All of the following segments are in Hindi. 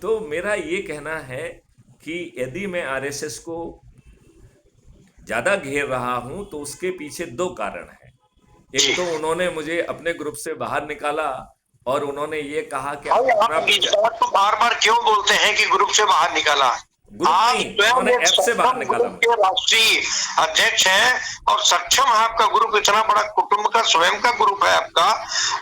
तो मेरा ये कहना है कि यदि मैं आरएसएस को ज़्यादा घेर रहा हूं तो उसके पीछे दो कारण हैं। एक जी तो उन्होंने मुझे अपने ग्रुप से बाहर निकाला और उन्होंने ये कहा कि भाई, आप आप अपना इस बात को बार बार क्यों बोलते हैं कि ग्रुप से बाहर निकाला? ग्रुप आप नहीं, स्वयं उन्होंने एक ऐप से बाहर सक्षम निकाला ग्रुप मुझे। के राष्ट्रीय अध्यक्ष हैं और सक्षम है आपका ग्रुप, इतना बड़ा कुटुंब का स्वयं का ग्रुप है आपका।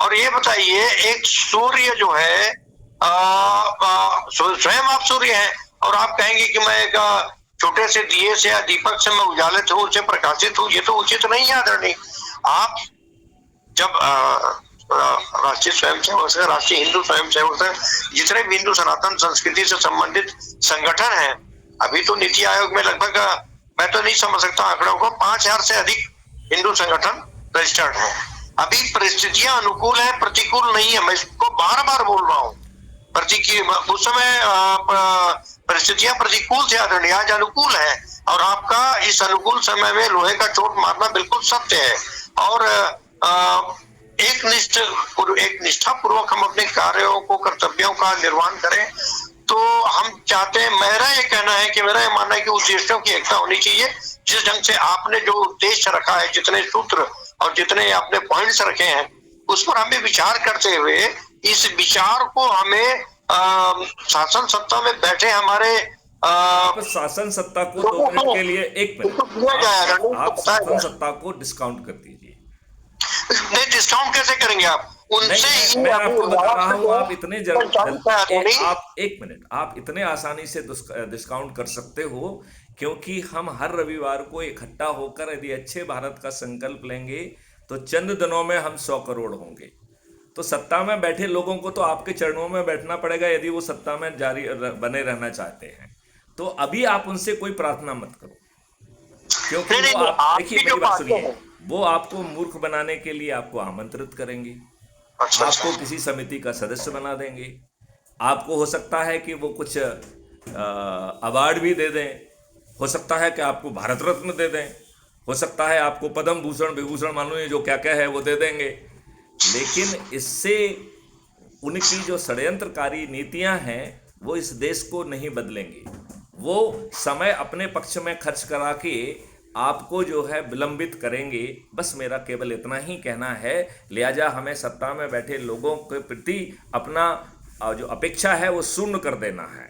और ये बताइए, एक सूर्य जो है स्वयं आप सूर्य हैं और आप कहेंगे कि मैं एक छोटे से दिए से या दीपक से मैं उजालित हूँ, उससे प्रकाशित हूँ, ये तो उचित नहीं है आदरणीय। आप जब राष्ट्रीय स्वयंसेवक संघ, राष्ट्रीय हिंदू स्वयंसेवक संघ, जितने भी हिंदू सनातन संस्कृति से संबंधित संगठन हैं, अभी तो नीति आयोग में लगभग मैं तो नहीं समझ सकता आंकड़ों को, 5,000 से अधिक हिंदू संगठन रजिस्टर्ड है। अभी परिस्थितियां अनुकूल है, प्रतिकूल नहीं है, मैं इसको बार बार बोल रहा हूँ। उस समय परिस्थितियां प्रतिकूल थी आदरणीय, आज अनुकूल है और आपका इस अनुकूल समय में लोहे का चोट मारना बिल्कुल सत्य है। और एक निष्ठा पूर्वक हम अपने कार्यों को, कर्तव्यों का निर्वहन करें। तो हम चाहते हैं, मेरा ये कहना है कि मेरा ये मानना है कि उद्देश्यों की एकता होनी चाहिए। जिस ढंग से आपने जो उद्देश्य रखा है, जितने सूत्र और जितने आपने पॉइंट्स रखे हैं, उस पर हमें विचार करते हुए इस विचार को हमें शासन सत्ता में बैठे हमारे आप शासन सत्ता को दो लोगों मिनट को के लिए, एक मिनट, दिया जाएगा, उनको आप बताया शासन जाए। सत्ता को डिस्काउंट कर दीजिए। नहीं, डिस्काउंट कैसे करेंगे आप नहीं, उनसे? मैं ये अभी आपको बता रहा राष्ट्र हूं, जो आप इतने संचालित है आदरणीय। आप एक मिनट, आप इतने आसानी से डिस्काउंट कर सकते हो क्योंकि हम हर रविवार को इकट्ठा होकर यदि अच्छे भारत का संकल्प लेंगे तो चंद दिनों में हम 100 करोड़ होंगे। तो सत्ता में बैठे लोगों को तो आपके चरणों में बैठना पड़ेगा यदि वो सत्ता में बने रहना चाहते हैं। तो अभी आप उनसे कोई प्रार्थना मत करो क्योंकि नहीं नहीं वो नहीं, आप देखिए, आपकी जो मेरी बात बातें सुनिए, हैं। वो आपको मूर्ख बनाने के लिए आपको आमंत्रित करेंगे, अच्छा अच्छा। आपको किसी समिति का सदस्य बना देंगे, आपको हो सकता है कि वो कुछ अवार्ड भी दे दें, हो सकता है कि आपको भारत रत्न दे दें, हो सकता है आपको पद्म भूषण विभूषण मालूम है जो क्या क्या है वो दे देंगे। लेकिन इससे उनकी जो षड्यंत्रकारी नीतियां हैं वो इस देश को नहीं बदलेंगी। वो समय अपने पक्ष में खर्च करा के आपको जो है विलंबित करेंगे। बस मेरा केवल इतना ही कहना है। लिहाजा हमें सत्ता में बैठे लोगों के प्रति अपना जो अपेक्षा है वो शून्य कर देना है।